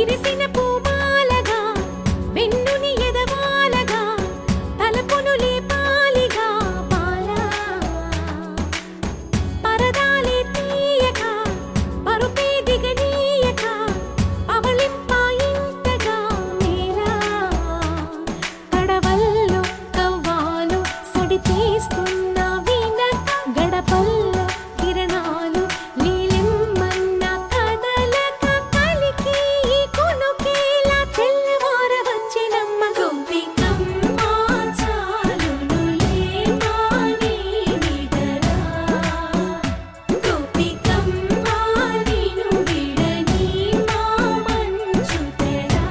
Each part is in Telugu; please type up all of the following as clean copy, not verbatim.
విరిసిన పూమాలగా వెన్నుని ఎదవాలగా తలపును లేపాలిగా పాలా పరదాలే తీయక పరుపే దిగనీయక అవళింపాయింతగా మేలా కడవల్లో కవ్వాలు సడి చేస్తున్న వీణక గడపల్లో కిరణాలు నీలిమ్మన్న కదలక కలికి ఈ కొనుకేలా తెల్లవార వచ్చినమ్మ గోపికమ్మ చాలునులే మాని నిదరా గోపికమ్మ నిను విడని మా మంచు తెరా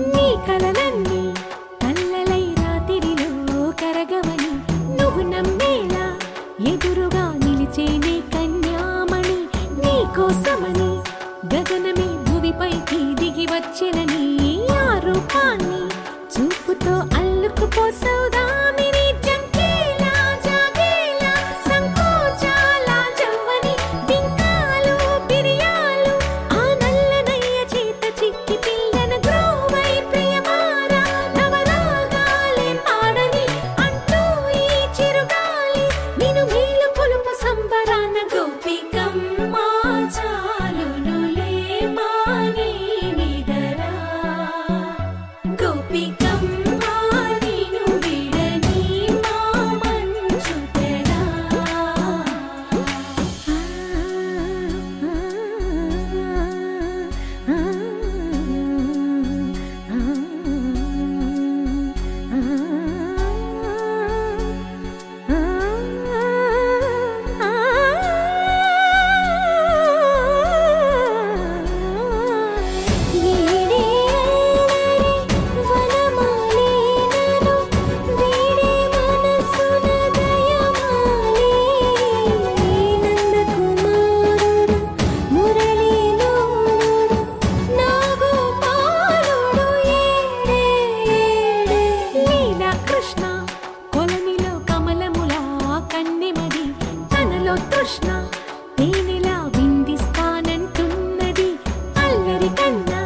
నీ కలలన్నీ కల్లలై రాత్రిలో కరగవని నువ్వు నమ్మేలా ఎదురుగా నిలిచేనే కన్యామణి నీ కోసమని గగనమే భువిపైకి దిగి వచ్చెనని ఆ రూపాన్ని చూపుతో అల్లుకుపోసౌదామిని జంకేలా జాగేలా సంకోచాల జవ్వని బింకాలు బిరియాలు ఆ నల్లనయ్య చేత చిక్కి పిల్లన గ్రోవై ప్రియమారా నవరాగాలే పాడని అంటూ ఈ చిరుగాలి నిన్ను మేలు కొలుపు సంబరాన గోపికమ్మ చాలునులే మాని నిదరా గోపికమ్మ నిను విడని మా మంచు తెరా కృష్ణ కొలనిలో కమలములా కన్నెమది తనలో తృష్ణ తేనెలా విందిస్తానంటున్నది అల్లరి కన్నా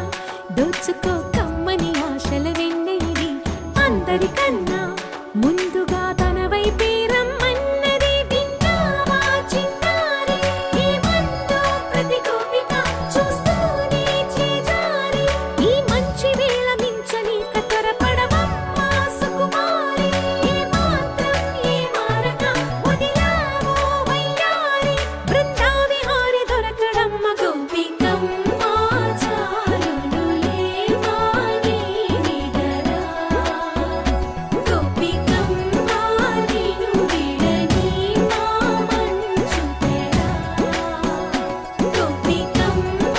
దోచుకో కమ్మని ఆశల వెన్నెయిది అందరికన్నా ముందుగా తన వైపే రమ్మన్నది విన్నావా చిన్నారి ఏమందో ప్రతి గోపిక చూస్తూనే చేజారి ఈ మంచి వేళ మించని కతరపడవమ్మ సుకుమారి ఏ మాత్రం ఏ మారక వదిలావో వయ్యారి బృందావిహారి దొరకడమ్మ గోపికమ్మ చాలునులే మాని నిదరా గోపికమ్మ నిను విడని మా మంచు తెరా గోపికమ్మ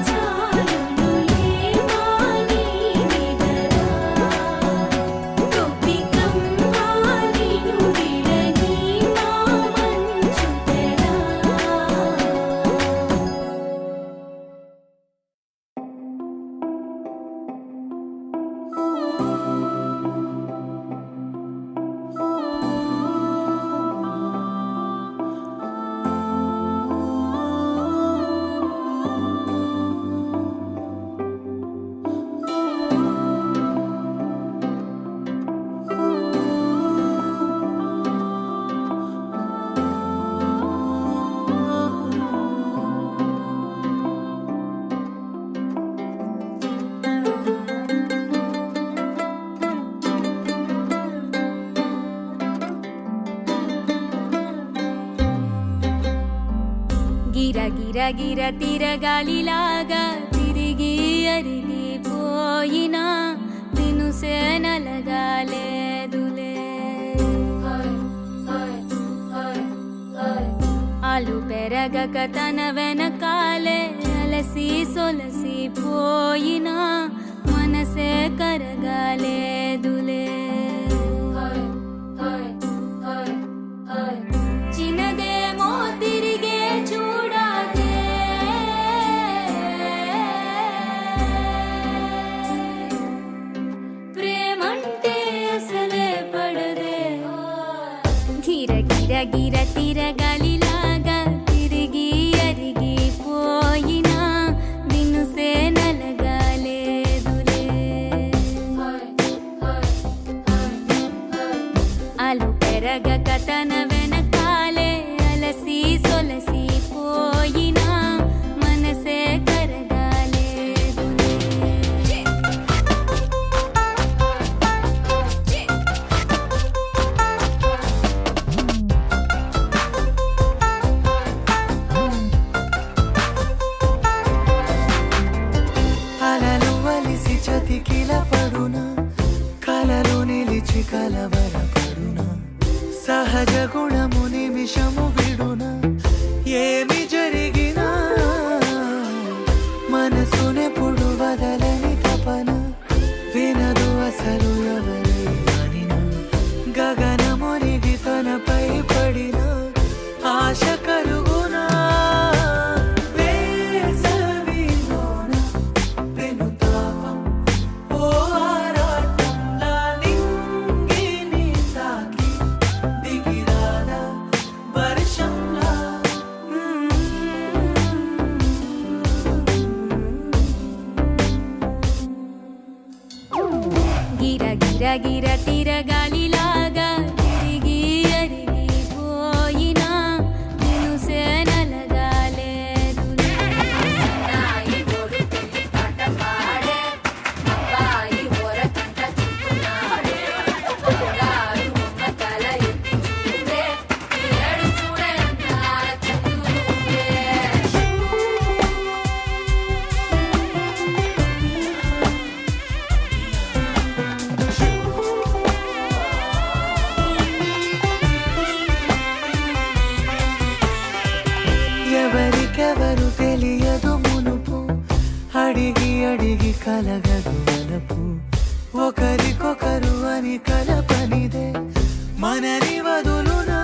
చాలునులే మాని నిదరా గోపికమ్మ నిను విడని మా మంచు తెరా గిర గిర గిర తిరగాలిలాగా తిరిగి అరిగిపోయినా తినుసే నలగాలేదులే ఆలు పెరగక తన వెనకాలే అల అలసి సొలసి పోయినా మనసే కరగాలేదులే. చిన్నదేమో తిరిగే చూడాదే, ప్రేమంటే అసలే పడదే. గిర గిర గిర తిరగాలిలాగా తిరిగి అరిగిపోయినా దినుసే నలగాలేదులే. అలు పెరగక తన వెనకాలే అలసి సొలసి పోయినా మనసే కరగాలేదులే. అలలు వలిసి చతికిల పడునా, కలలు నిలిచి కలవరపడునా, సహజ గుణము నిమిషము విడునా, ఏమి జరిగినా మనసునెప్పుడు వదలని తపన, వినదు అసలు ఎవరి అనినా, గగనమునిగి తనపై పడిన ఆశ కలుగునా. వేసవిలోన పెనుతాపం ఓ ఆరాటంలా నింగిని తాకి దిగిరాదా వర్షంలా. గిర గిర గిర తిరగాలిలాగా తిరిగి అరిగిపోయినా దినుసే నలగాలేదులే. ఎవరికెవరు తెలియదు మునుపు, అడిగి అడిగి కలగదు వలపు, ఒకరికొకరు అని కలపనిదే మనని వదులునా.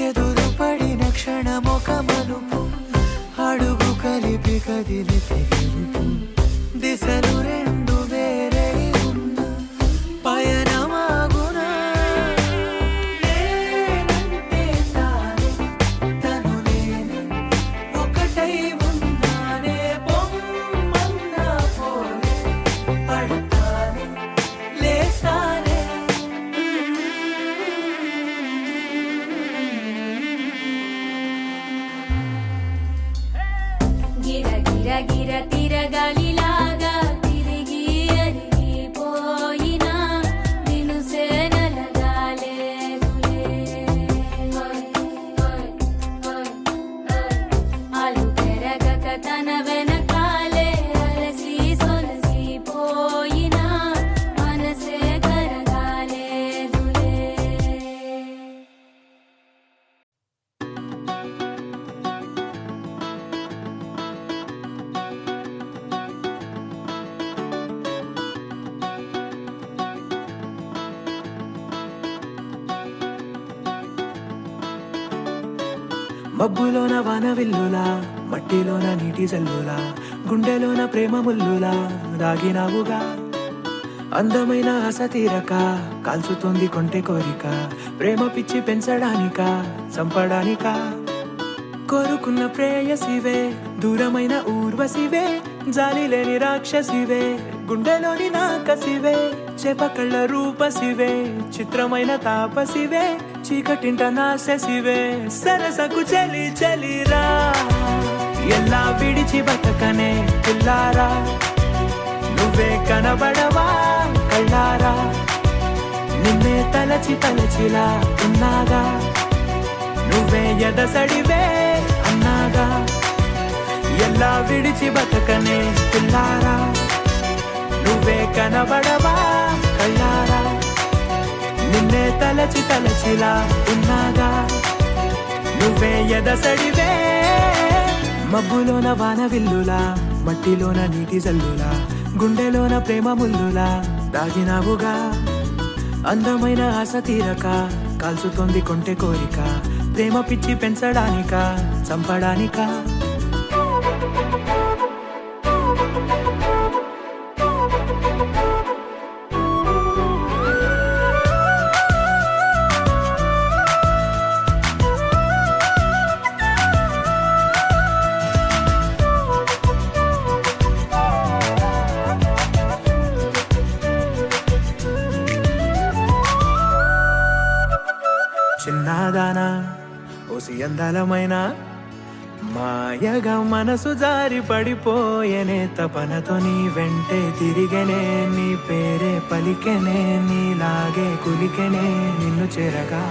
ఎదురు పడిన క్షణమొక మలుపు, అడుగు కలిపి కదిలితే గెలుపు, దిశలు రెండు వేరే ఉన్న పయనమాగునా. నేనంటే తానే, తను నేనే, ఒకటై ఉన్నానే, బొమ్మన్నా పోనే, పడతానే లేస్తానే. గిర గిర గిర తిరగాలిలాగా తిరిగి అరిగిపోయినా దినుసే నలగాలేదులే. అలు పెరగక తన వెనకాలే అలసి సొలసి పోయినా మనసే కరగాలేదులే. మబ్బులోన వాన విల్లులా, మట్టిలోన నీటి జల్లులా, గుండెలోన ప్రేమ ముల్లులా దాగినావుగా. అందమైన ఆశ తీరక కాల్చుతోంది కొంటె కోరిక, ప్రేమ పిచ్చి పెంచడానికా చంపడానికా. కోరుకున్న ప్రేయసివే, దూరమైన ఊర్వశివే, జాలి లేని రాక్షసివే, గుండెలోని నాకసివే, చేపకళ్ళ రూపసివే, చిత్రమైన తాపసివే, చీకటింట నాశసివే, సరసకు చలి చలిరా, ఎలా విడిచి బతకనే పిల్లారా, నువ్వే కనబడవా కళ్ళారా, నిన్నే తలచి తలచిలా ఉన్నాగా, నువ్వే ఎదసడివే అన్నాగా, ఎలా విడిచి బతకనే పిల్లారా, నువ్వే కనబడవా కళ్ళారా, నిన్నే తలచి తలచిలా ఉన్నాగా, నువ్వే ఎదసడివే మబ్బులోన వాన విల్లులా మట్టిలోన నీటి జల్లులా గుండెలోన ప్రేమ ముల్లులా దాగినావుగా అందమైన ఆశ తీరక కాల్చుతోంది కొంటె కోరిక ప్రేమ పిచ్చి పెంచడానిక చంపడానిక చిన్నదానా ఓసి అందలమైన మాయగా మనసు జారి పడిపోయేనే తపనతో నీ వెంటే తిరిగనే నీ పేరే పలికెనే నీలాగే కులికెనే నిన్ను చేరగా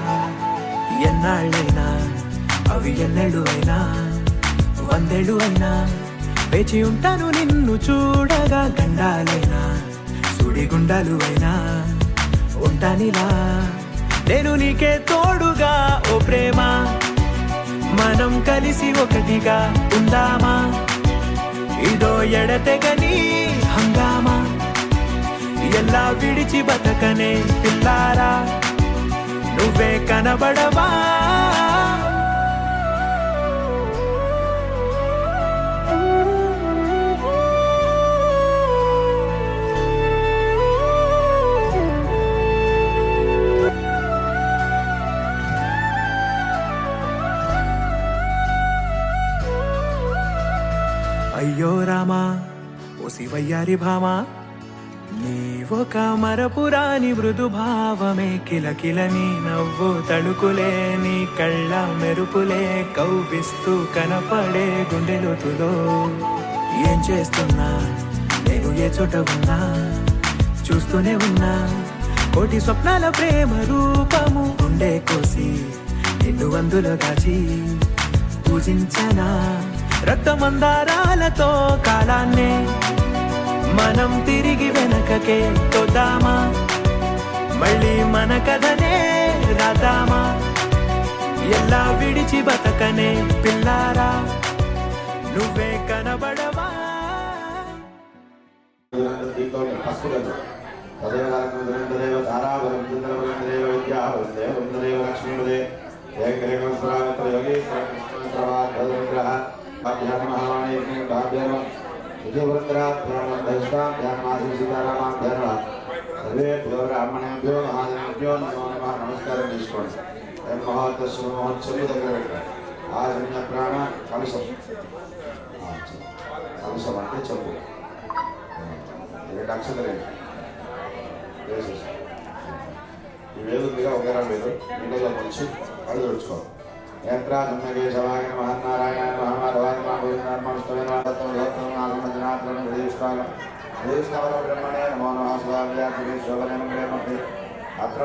ఎన్నాళ్ళైనా అవి ఎన్నెళ్ళు అయినా వందేళ్ళు అయినా వేచి ఉంటాను నిన్ను చూడగా గండాలైనా సుడిగుండాలు అయినా ఉంటానిలా నేను నీకే తోడుగా ఓ ప్రేమ మనం కలిసి ఒకటిగా ఉందామా ఇదో ఎడతెగని హంగామా ఎలా విడిచి బతకనే పిల్లారా నువ్వే కనబడవా అయ్యో రామా ఓ శివయ్యారి భామా నీవొక మరపురాని మృదు భావమే కిలకిల నీ నవ్వు తడుకులే నీ కళ్ళ మెరుపులే కవ్విస్తూ కనపడే గుండెలోతులో ఏం చేస్తున్నా నేను ఏ చోట ఉన్నా చూస్తూనే ఉన్నా కోటి స్వప్నాల ప్రేమ రూపము గుండె కోసి నిన్ను అందులో దాచి పూజించనా రక్తమందారాలతో కాలాన్నే మనం తిరిగి వెనకకే తోద్దామా మళ్ళీ మన కథనే రాద్దామా ఎలా విడిచి బతకనే పిల్లారా నువ్వే కనబడవా నమస్కారం తీసుకోండి మహోత్సవం దగ్గర పెట్టారు ఆజన్య ప్రాణ కలశం కలశం అంటే చెప్పు రెండు అక్షతలే వేసేసి ఈ వేలుగా ఒకేరా వేలు నీళ్ళలో ముంచి కళ్ళు తుడుచుకోవాలి యంత్రాజన్మకేశవాయ మహన్నారాయణ మహామాధవాయ బ్రహ్మణే నమో నమః స్వామి శోభనే అత్ర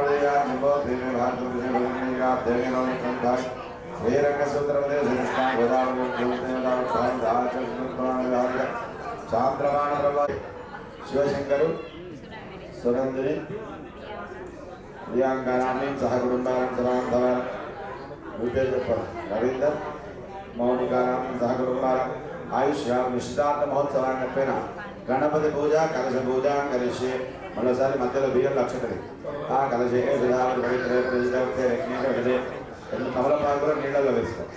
శివశంకరు సునందిని ప్రియాంకరాన్ని సహకుటుంబాలను సమాంతవారం పేరు చెప్పారు రవీందర్ మౌనికారాం సహకుటుంబారం ఆయుష్యాం నిశ్చితార్థ మహోత్సవాన్ని చెప్పిన గణపతి పూజ కలశ పూజ కలిసి మరోసారి మధ్యలో బియ్యం లక్షతది ఆ కలశే రెండు తమలపాకులు నీళ్ళలో వేస్తాం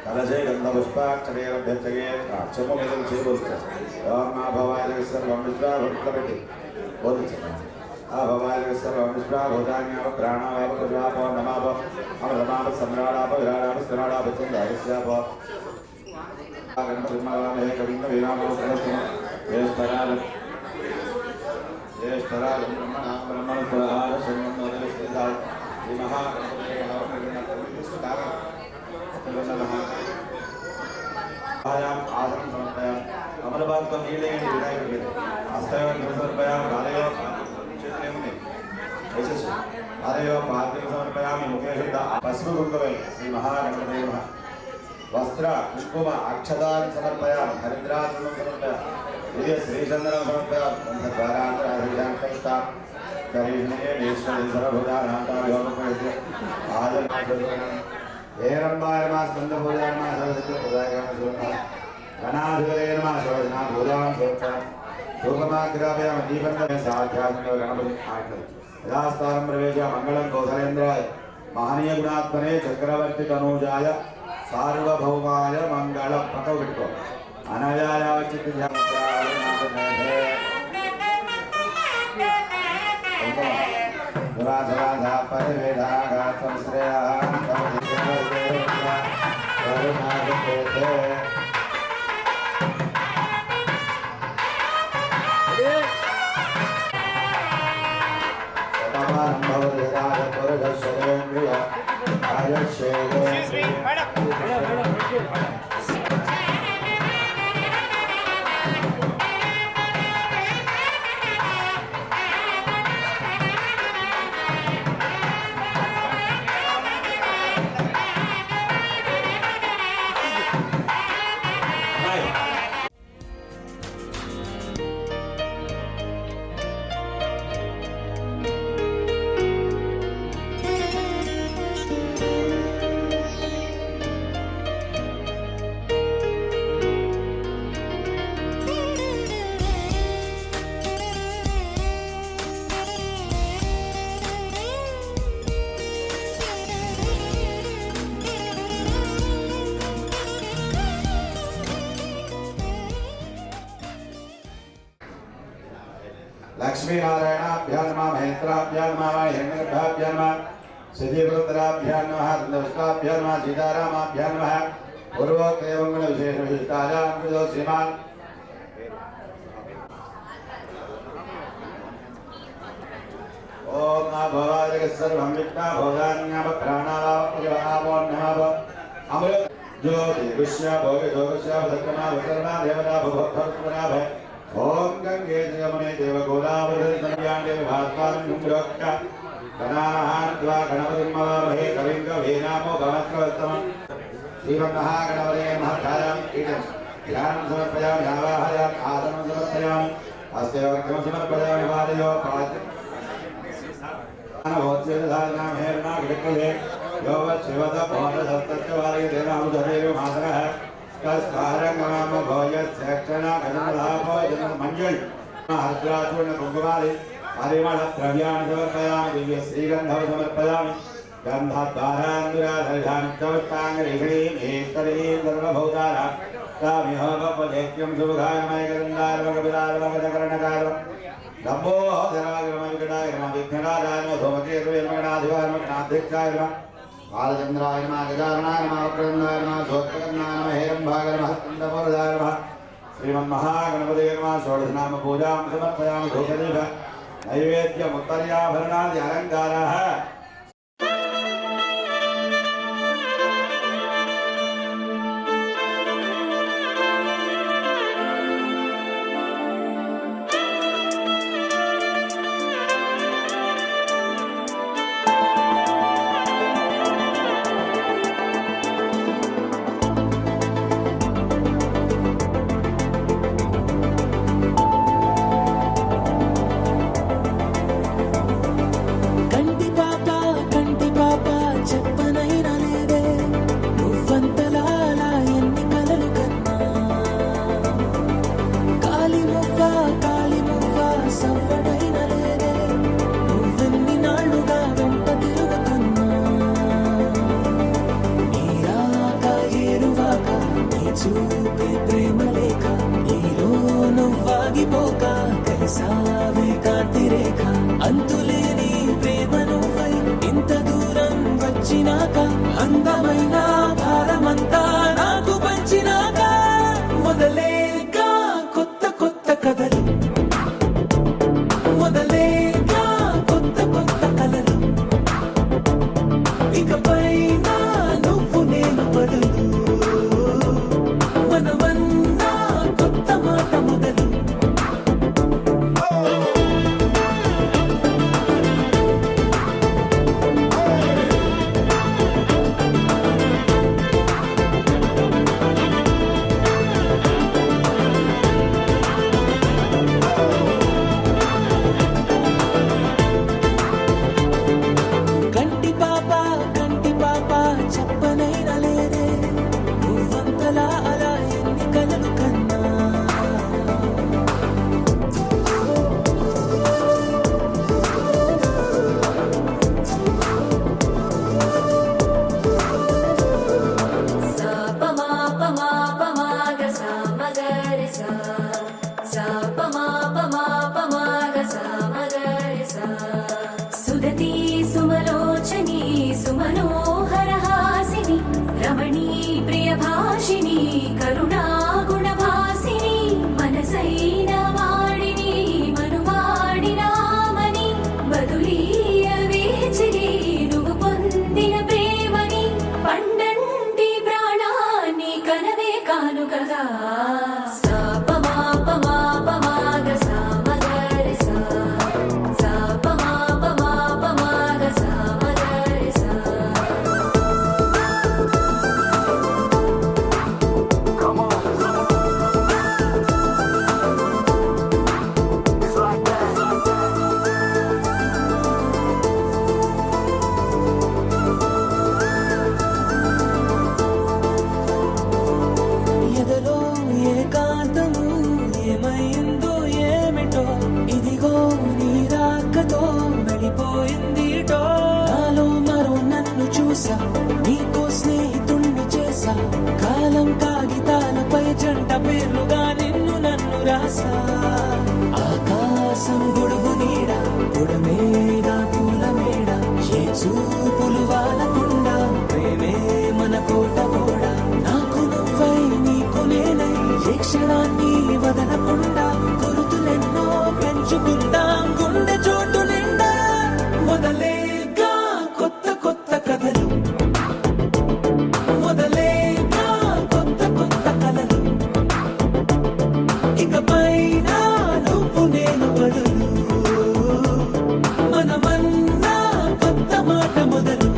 కలశే గంధ పుష్పాక్షరే అభ్యర్థగే చెమ్మ మీద చేయబోస్తారు మా భవాయి పెట్టి బోధించారు ఆ భవాయి భూతాన్యావ ప్రాణావాప ప్రజాపో నమాప అమరమాప సమ్రాడాప విరాడాప స్థిరాడాప చంద్రాప గణపతిమామే కవింద విరామో జ్యేష్ఠరాజ జ్యేష్ఠరాజ బ్రహ్మణ పురహార శరణం ఈ మహాగణపతి ఆసనం సమర్పయాం అమలబాద్తో నీళ్ళేయండి వినాయకుడికి అస్తయం సమర్పయాం ఆలయో చేతులేముంది వేసేసి ఆలయో పాత్రం సమర్పయామి ముఖే శుద్ధ పసుపు కుంకుమే శ్రీ మహాగణపతి వస్త్ర కుంకుమ అక్షదాన్ని సమర్పయామి హరిద్రాచనం సమర్పయామి ఇది శ్రీచంద్రం సమర్పయామి ద్వారా కరీష్ణే ఈశ్వరి సర్వభూతానాంతాయోగపరిస్తే ఆదరణ हेरंबाय नमः स्कंदभुजाय नमः सरस्वतीप्रदाय नमः गणाधिपतये नमः शोभना भूजां शोभा धूपमाग्रापयामि दीपन्दे साध्यात्मक गणपति आयतन यदास्तारं प्रवेश मंगलं कौसलेन्द्राय महनीय गुणात्मने चक्रवर्ती तनूजाय सार्वभौमाय मंगलं पटो बिट्को अनजाय चित्त ध्यान दुराधराधा परिवेदाघा संश्रयाः करुणागते लक्ष्मी नारायणाभ्यां नमः महेन्द्राभ्यां नमः हिरण्यगर्भाभ्यां नमः सिद्धिपुत्रभ्यां नमः नमस्काभ्यां नमः सीतारामाभ्यां नमः पूर्वोक्तमंगल विशेष विशिष्टायां कृतो श्रीमान ओम नमः भवाय सर्वं विद्या भोगान्यम प्राणावापो नमः अमृत ज्योति विश्व भोग जोगस्य भद्रमा भद्रमा देवता भवत्वना भय ओम गंगे जमुने देव गोदावरी नद्यां भास्करं गुंग्रोक्ता गणानां द्वा गणपतिर्महे कविं कवीनामो भवत्वस्तमं श्रीमन्महागणपते महत्कारं कीटं ध्यानं समर्पयामि आवाहयामि आसनं समर्पयामि अस्य वक्त्रं समर्पयामि वादयो पाद अनवोच्यधारणा हेरणा घटकले योवच्छिवत पौरसत्तस्य वालय देनामुददेव मातरः कस्कारंगमाम भोजस्यक्षणा गणनाभो जन मंजल हर्षराचूर्ण कुंकुमारि परिमल द्रव्याणि समर्पयामि दिव्य श्रीगंधं समर्पयामि गंधद्वारान्दुराधर्यामि चवत्तांगरिषणीं हेस्तरीं सर्वभूतानां तामिह वपदेत्यं सुभगायमय गन्धारवकविदारवगदकरणकारवं लम्बोदरागमविकटाय नमः विघ्नराजाय नमः धूमकेतुर्मगणाधिपाय नमः गणाध्यक्षाय नमः बालचंद्राय नमः गजाननाय नमः वक्रतुण्डाय नमः सोत्तकर्णाय नमः हेरम्भाय नमः स्कन्दपूर्णाय नमः श्रीमन्महागणपतये नमः षोडशनाम पूजां समर्पयामि धूपदीप नैवेद्यमुत्तर्याभरणादि अलङ्काराः అంతులేని ప్రేమను ఇంత దూరం వచ్చినాక అందమైన భారమంతా నాకు పంచినాక మొదలేక కొత్త కొత్త కథలు మొదలేక కొత్త కొత్త కలలు ఇకపై నువ్వు నేను బదులు మనమన్నా కొత్త మాట మొదలు కనవే కానుకగా సాపమాపమాపమాగ సామగరి సా సాపమాపమాపమాగ సామగరి సా ఎదలో ఏకాంతము ఏమైందో ఏమిటో ఇదిగో నీ రాకతో వెళ్ళిపోయిందిటో నాలో మరో నన్ను చూసా నీకో స్నేహితుణ్ణి చేసా కాలం కాగితాలపై జంట పేర్లుగా నిన్ను నన్ను రాసా ఆకాశం గొడుగు నీడ గుడమేగా పూల మేడ ఏ చూపులు వాలకుండా ప్రేమే మన కోట గోడ నాకు నువ్వై నీకు నేనై ఏ క్షణాన్ని వదలకుండా గుర్తులెన్నో పెంచుకుందాం గుండె చోటు నిండా మొదలేగా కొత్త కొత్త కథలు మొదలేగా కొత్త కొత్త కలలు ఇకపైన నువ్వు నేను బదులు మనమన్నా కొత్త మాట మొదలు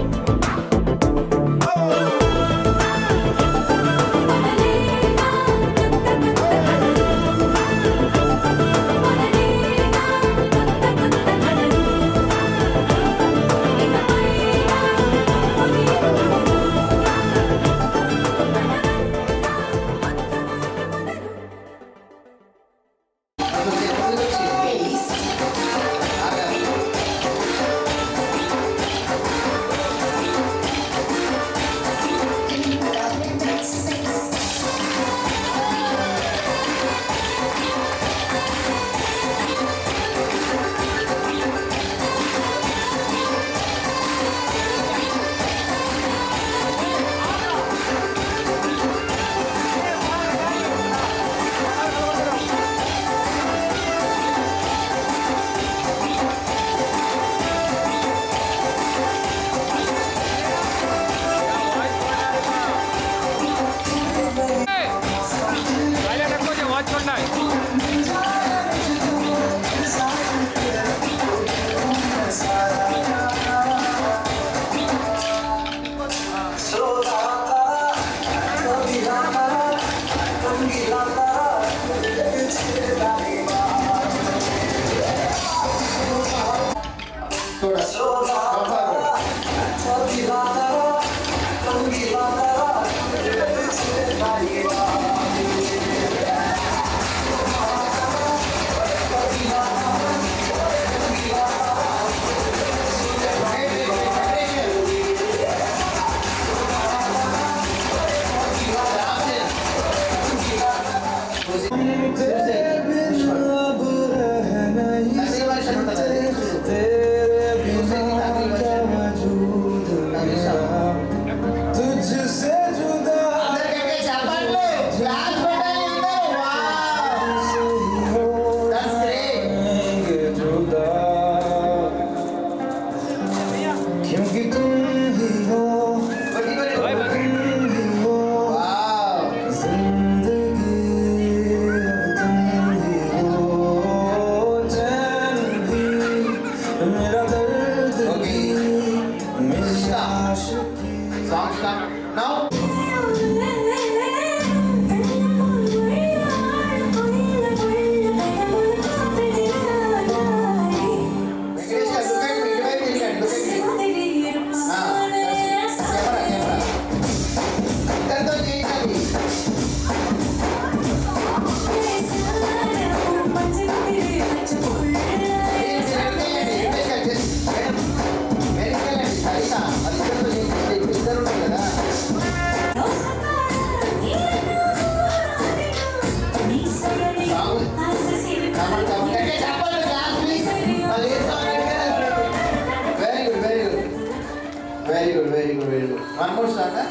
very good. One more song, huh?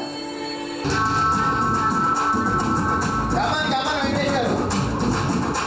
Come on, Venkatesh garu.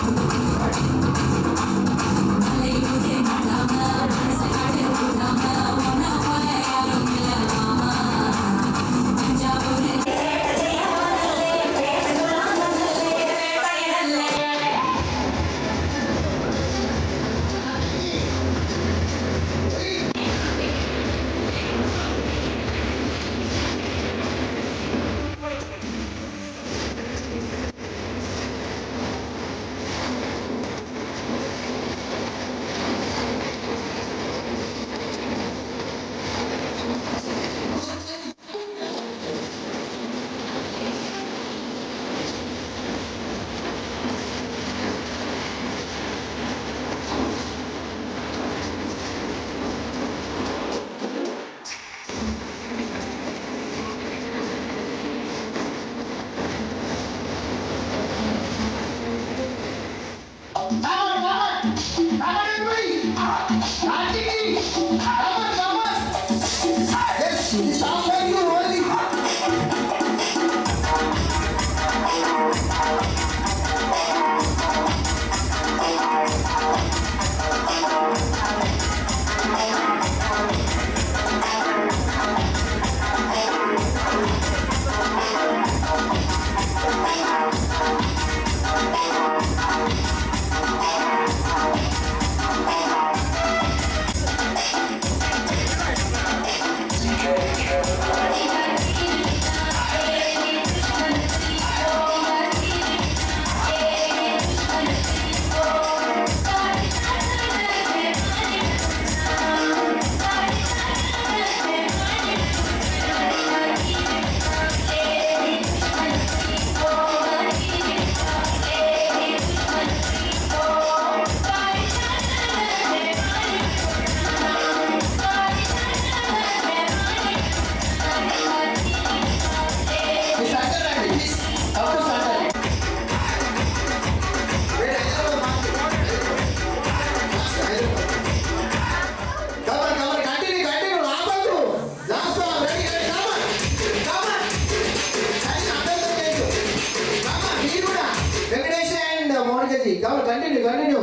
చెయ్యి కావాలి కంటిన్యూ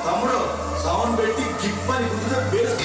తమ్ముడు సౌండ్ పెట్టి గిప్పని గుర్తు బేస్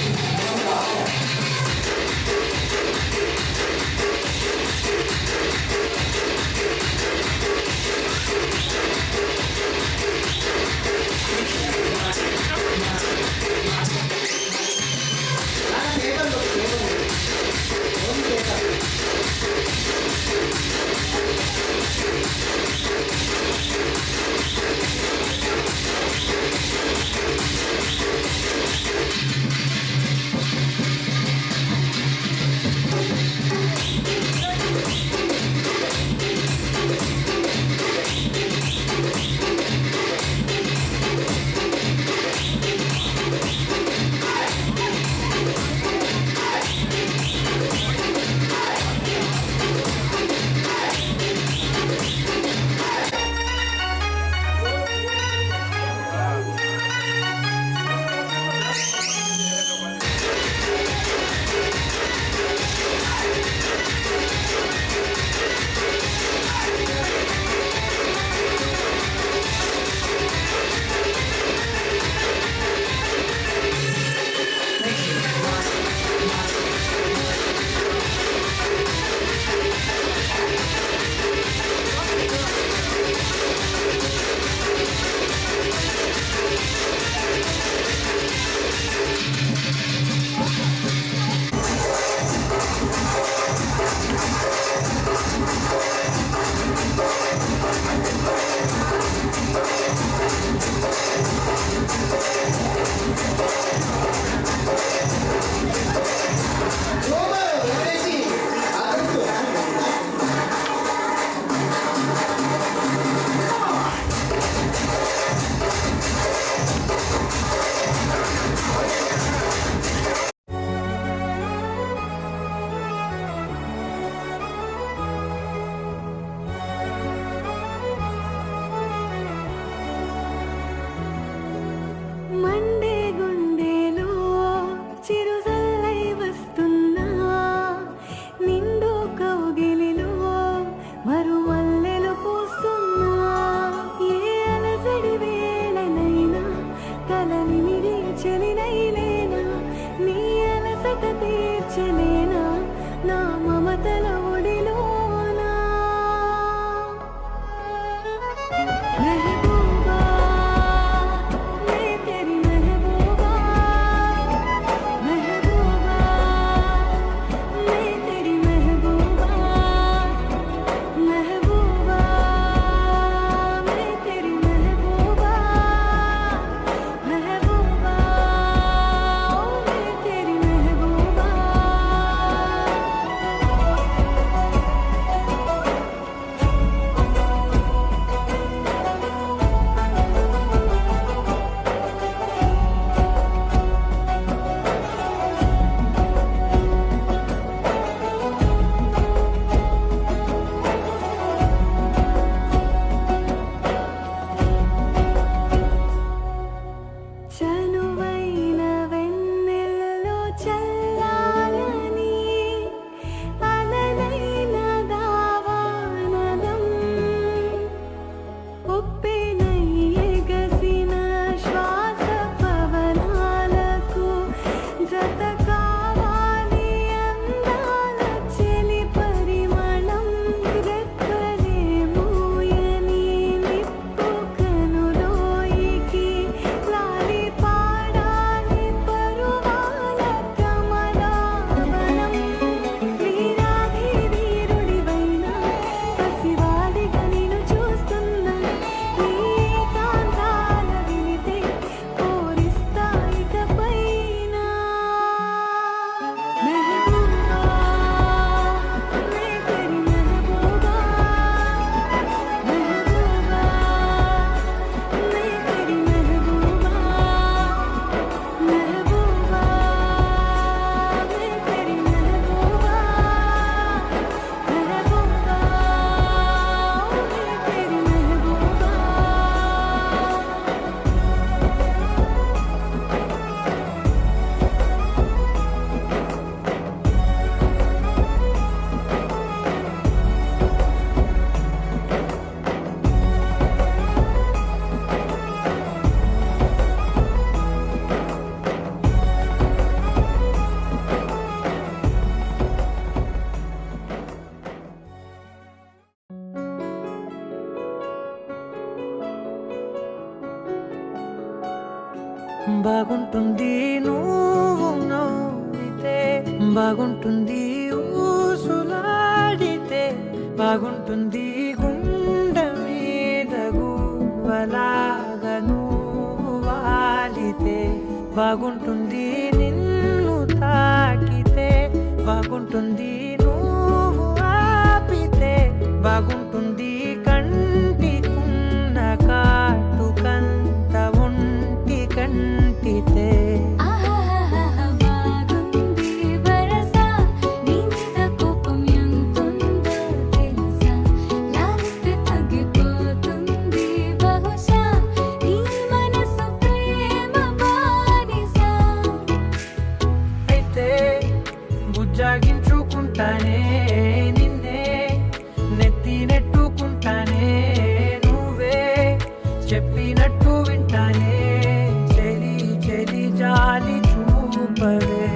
బాగుంటుంది నువ్వు నవ్వితే, బాగుంటుంది ఊసులాడితే, బాగుంటుంది గుండె మీద గువ్వలాగా నువ్వు వాలితే, బాగుంటుంది నిన్ను తాకితే, బాగుంటుంది నువ్వు ఆపితే, బాగుంటుంది కంటికున్న కాటుకంత ఒంటి కంటితే. ఆహాహాహా బాగుంది వరస నీ మీద కోపం ఎంతుందో తెలుసా లాలిస్తే తగ్గిపోతుంది బహుశా నీ మనసు ప్రేమ బానిస. అయితే బుజ్జాగించుకుంటానే నిన్నే, నెత్తి నెట్టుకుంటానే నువ్వే చెప్పినట్టు వింటానే, చెలి చెలి జాలి చూపవే.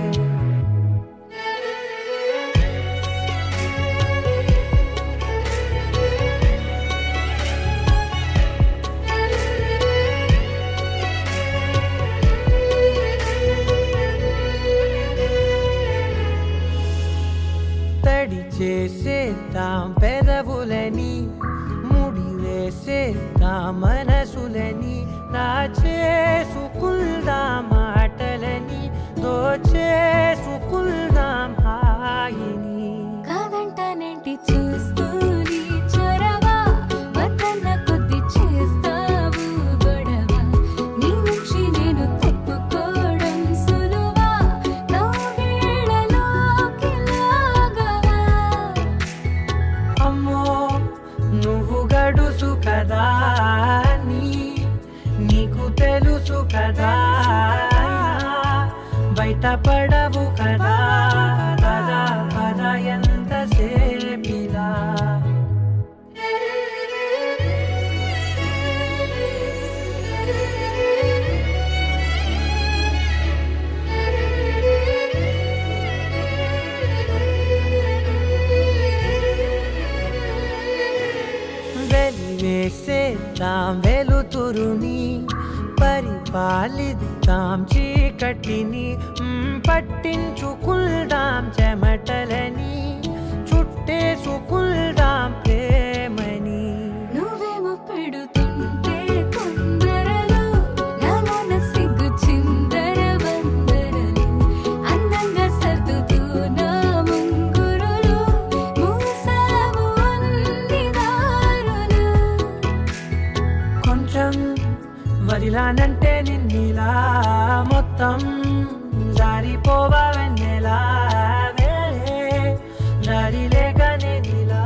తడి చేసేద్దాం పెదవులని, ముడి వేసేద్దాం మనసులని, చేసుకుందాం మాటలని, దోచేసుకుందాం హాయిని. కాదంటానేంటి చూస్తూ నీ చొరవ వద్దన్న కొద్ది చేస్తావు గొడవ నీ నుంచి నేను తప్పుకోవడం సులువా నవ్వేళ్ళలోకి లాగవా. అమ్మో నువ్వు గడుసు కదా నీకు తెలుసు కదా, బయట పడవు కదా, పద పద ఎంతసేపిలా. వెలివేసేద్దాం వెలుతురుని, పరిపాలిద్దాం చీకటిని, పట్టించుకుందాం చెమటలని, చుట్టేసుకుందాం ప్రేమని. నువ్వేమో పెడుతుంటే కొందరలు నాలోన సిగ్గు చిందర వందరలు అందంగా సర్దుతూ నా ముంగురులు మూసావు అన్ని దారులు. కొంచెం వదిలానంటే నిన్నిలా మొత్తం జారిపోవా వెన్నెలా, జారి లేక నేనిలా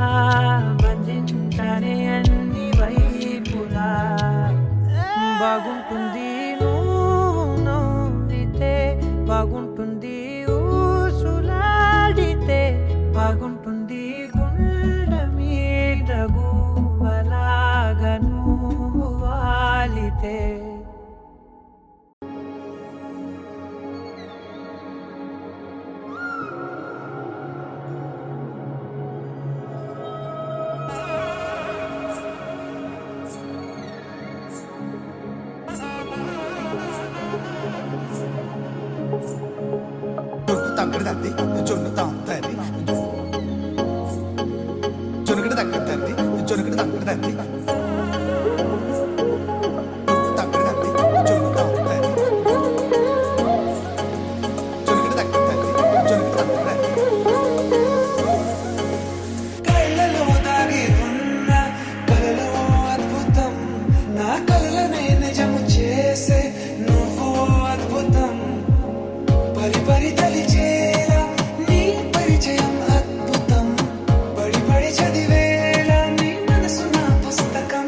బంధించనే అన్ని వైపులా. బాగుంటుంది నువ్వు నవ్వితే, బాగుంటుంది ఊసులాడితే, బాగుంటుంది గుండె మీద గువ్వలాగా నువ్వు వాలితే. తగ్గడదండి జొన్ను తాంతండి జొనుగడ తగ్గదండి జొనుగడ తగ్గదండి తగ్గదండి జొన్ను తాంతండి జొనుగడ తగ్గదండి జొనుగడ తగ్గదండి. కళ్ళలో దాగి ఉన్న కలలో అద్భుతం, నా కలలనే నిజము చేసే నువ్వు అద్భుతం. పరి పరి తలిచేలా నీ పరిచయం అద్భుతం, పడి పడి చదివేలా నీ మనసు నా పుస్తకం.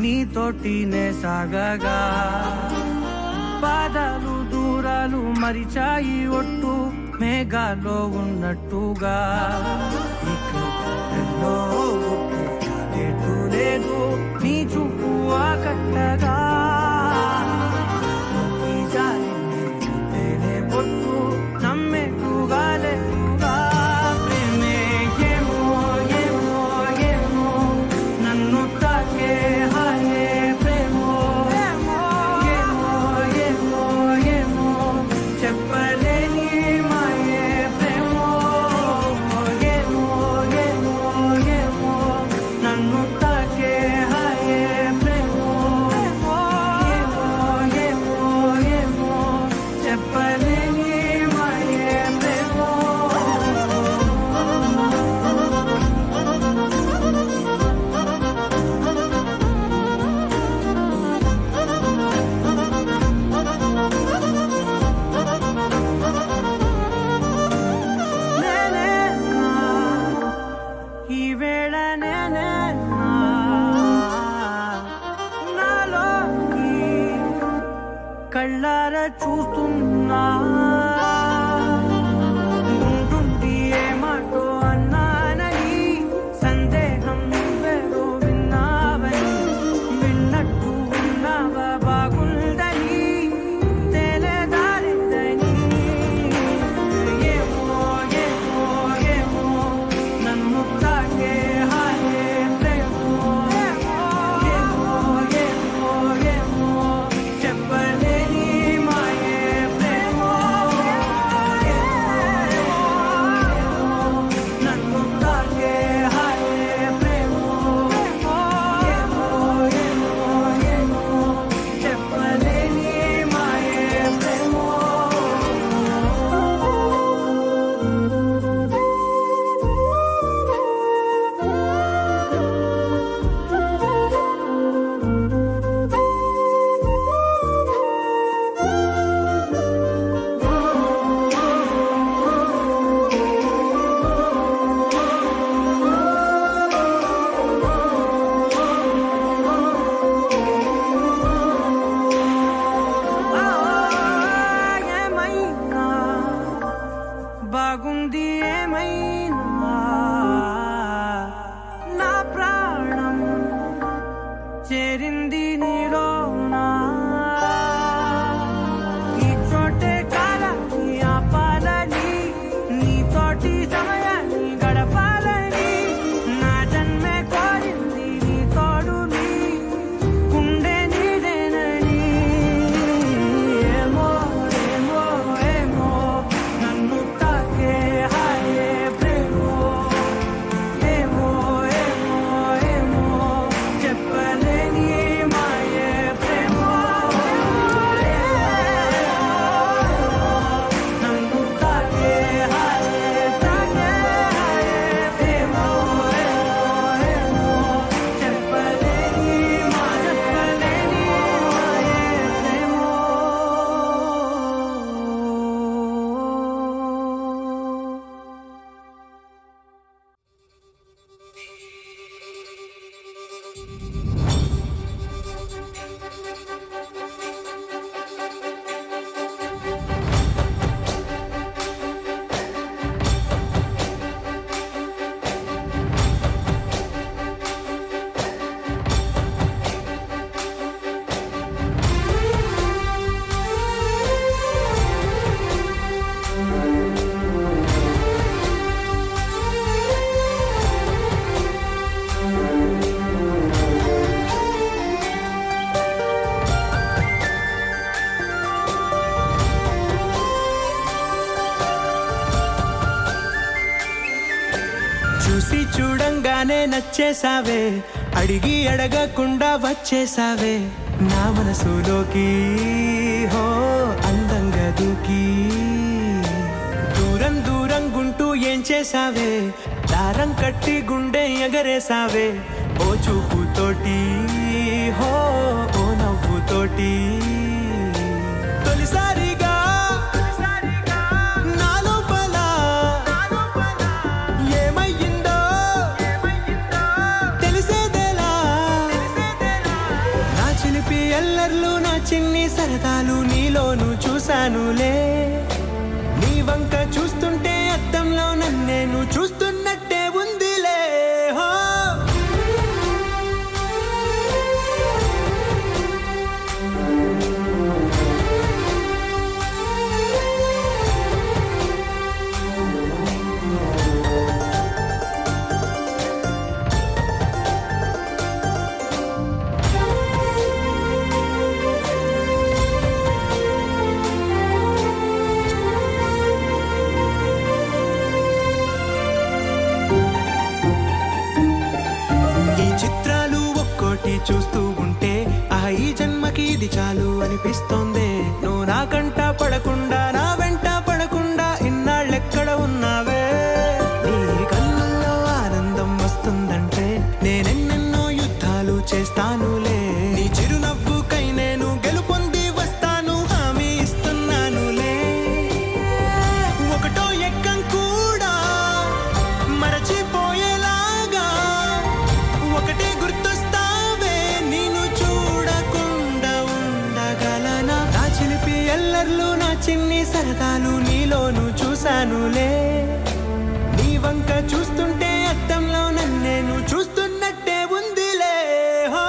నీతోటినే సాగగా పాదాలు దూరాలు మరిచాయి ఒట్టు మేఘాలో ఉన్నట్టుగా ఇక గుండెల్లో గుట్టు లేదు నీ చూపు ఆకట్టగా ఈ జాలిని చూస్తేనే పొట్టు నమ్మేట్టుగా లేదుగా ప్రేమే ఏమో ఏమో ఏమో నన్ను తాకే హాయే ప్రేమో ఏమో ఏమో ఏమో చెప్పలేని మాయే ప్రేమో ఏమో ఏమో ఏమో నన్ను తాకే హాయే ప్రేమో ఏమో ఏమో ఏమో చెప్పలేని మాయే ప్రేమో నేనే నా ఈ వేళ నేనే నా నాలోకి కళ్ళారా చూస్తున్నా ఉంటుండి ఏ మాటో అన్నానని సందేహం నువ్వేదో విన్నావని విన్నట్టు ఉన్నావా బాగుందని తెలియదారిద్దని ఏమో ఏమో ఏమో నన్ను తాకే హాయే ప్రేమో ఏమో ఏమో ఏమో చెప్పలేని మాయే ప్రేమో నన్ను తాకే హాయే ప్రేమో ఏమో ఏమో ఏమో చెప్పలేని మాయే ప్రేమో ఏమైనా బాగుంది ఏమైనా నా ప్రాణం చేరింది నీలోనా ఈ చోటే కాలాన్ని ఆపాలని నీతోటి సమయాన్ని గడపాలని నా జన్మే కోరింది నీ తోడుని గుండె నీదేనని ఏమో ఏమో ఏమో నన్ను తాకే హాయే ప్రేమో ఏమో ఏమో ఏమో చెప్పలేని మాయే ప్రేమో నన్ను తాకే హాయే ప్రేమో ఏమో చెప్పలేని మాయే ప్రేమో. చూసి చూడంగానే నచ్చేసావే అడిగి అడగకుండా వచ్చేసావే నా మనసులోకి హో అందంగా దూకి దూరం దూరం గుంటూ ఏం చేసావే దారం కట్టి గుండె ఎగరేసావే ఓ చూపుతోటి హో ఓ నవ్వుతోటి తొలిసారిగా నా లోపల ఏమయ్యిందో తెలిసేదేలా చిన్ని సరదాలు నీలోను చూశానులే. నీ వంక చూస్తుంటే అద్దంలో నన్నేను చూస్తున్నట్టే ఉందిలే. హో చూస్తూ ఉంటే ఈ జన్మకి ఇది చాలు అనిపిస్తోంది. నువ్వు నా కంట పడకుండా నా వెంట పడకుండా ఇన్నాళ్ళెక్కడ ఉన్నావే. నీ కళ్ళల్లో ఆనందం వస్తుందంటే నేనెన్నెన్నో యుద్ధాలు చేస్తానులే. నీ చిరునవ్వుకై నేను గెలుపొంది వస్తాను హామీ ఇస్తున్నానులే. ఒకటో ఎక్కం కూడా మరచిపోయేలాగా ఒకటే గుర్తొస్తా. ఎల్లర్లు నా చిన్ని సరదాలు నీలోను చూశానులే. నీ వంక చూస్తుంటే అద్దంలో నన్నేను చూస్తున్నట్టే ఉందిలే. హో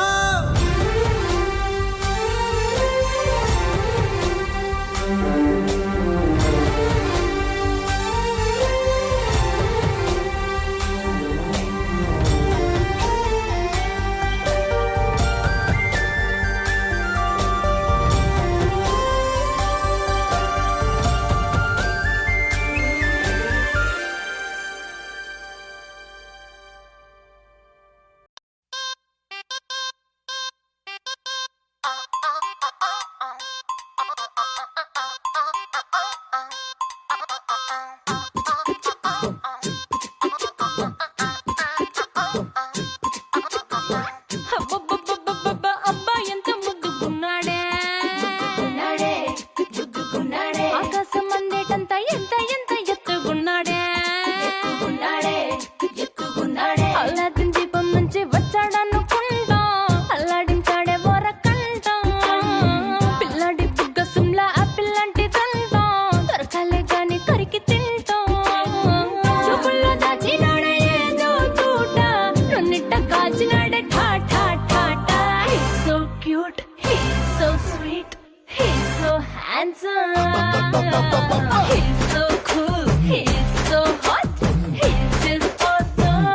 He's so cool, he's so hot, he's just awesome.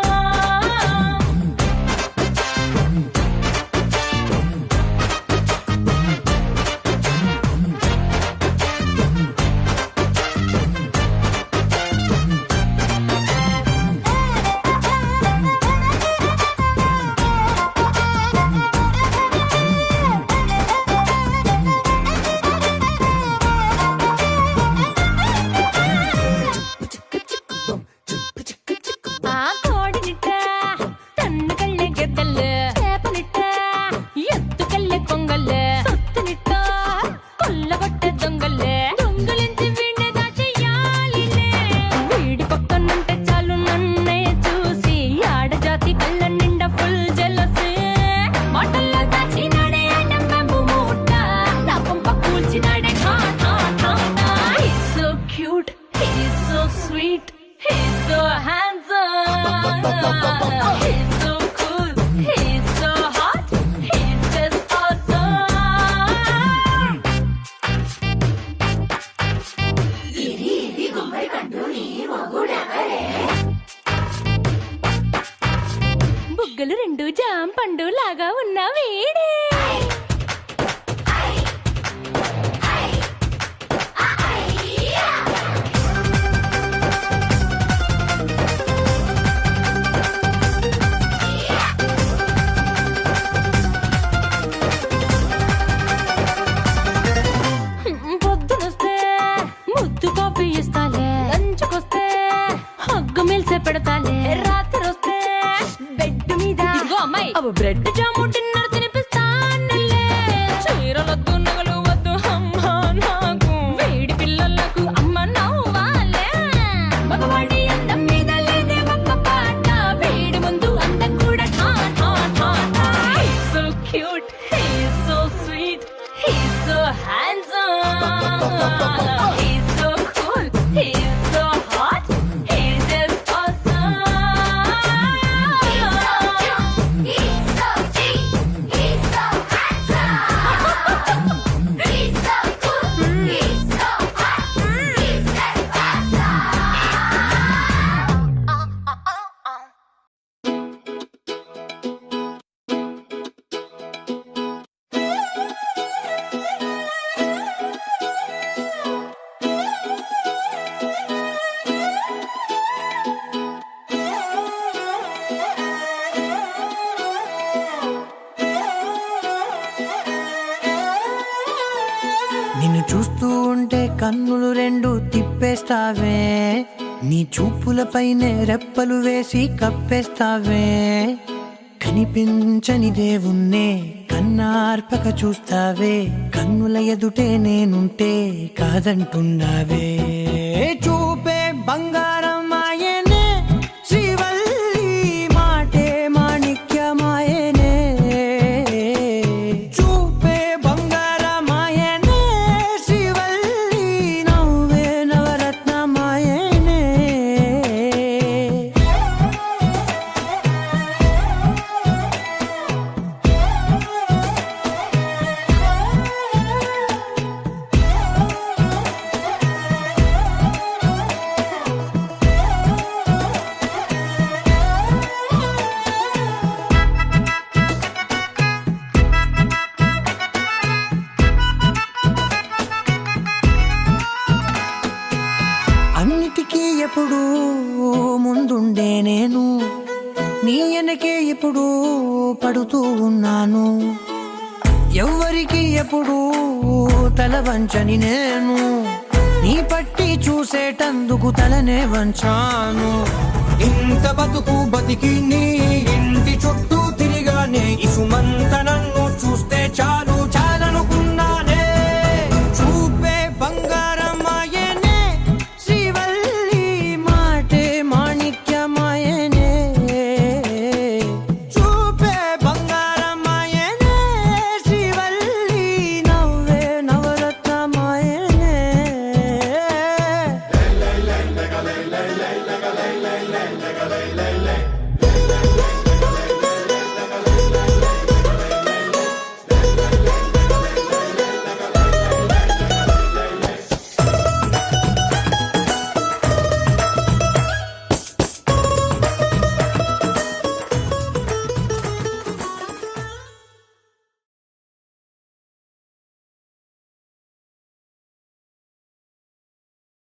He's so cool, he's so hot, he's just awesome. Idi gummai kandu nee mogudavare. బుగ్గలు రెండు జామ పండు లాగా ఉన్న వేడే. పెడతాలే రాత్రి వస్తే బెడ్ మీద అమ్మాయి బ్రెడ్ జాము డిన్నర్ తినిపి నిన్ను చూస్తూ ఉంటే కన్నులు రెండు తిప్పేస్తావే, నీ చూపులపైనే రెప్పలు వేసి కప్పేస్తావే. కనిపించని దేవుణ్ణే కన్నార్పక చూస్తావే, కన్నుల ఎదుటే నేనుంటే కాదంటున్నావే. చూపే బంగారం ఆయనే, శ్రీవల్లి మాటే మాణిక్యమాయనే. చూపే బంగారం ఆయనే, శ్రీవల్లి నవ్వే నవరత్నమాయనే. అన్నిటికీ ఎప్పుడు ముందుండే నేను, నీ వెనకే ఎప్పుడు పడుతూ ఉన్నాను. ఎవ్వరికి ఎప్పుడు తల వంచని నేను, నీ పట్టి చూసేటందుకు తలనే వంచాను. ఇంత బతుకు బతికి నీ ఇంటి చుట్టూ తిరిగానే, ఇసుమంత నన్ను చూస్తే చాలు.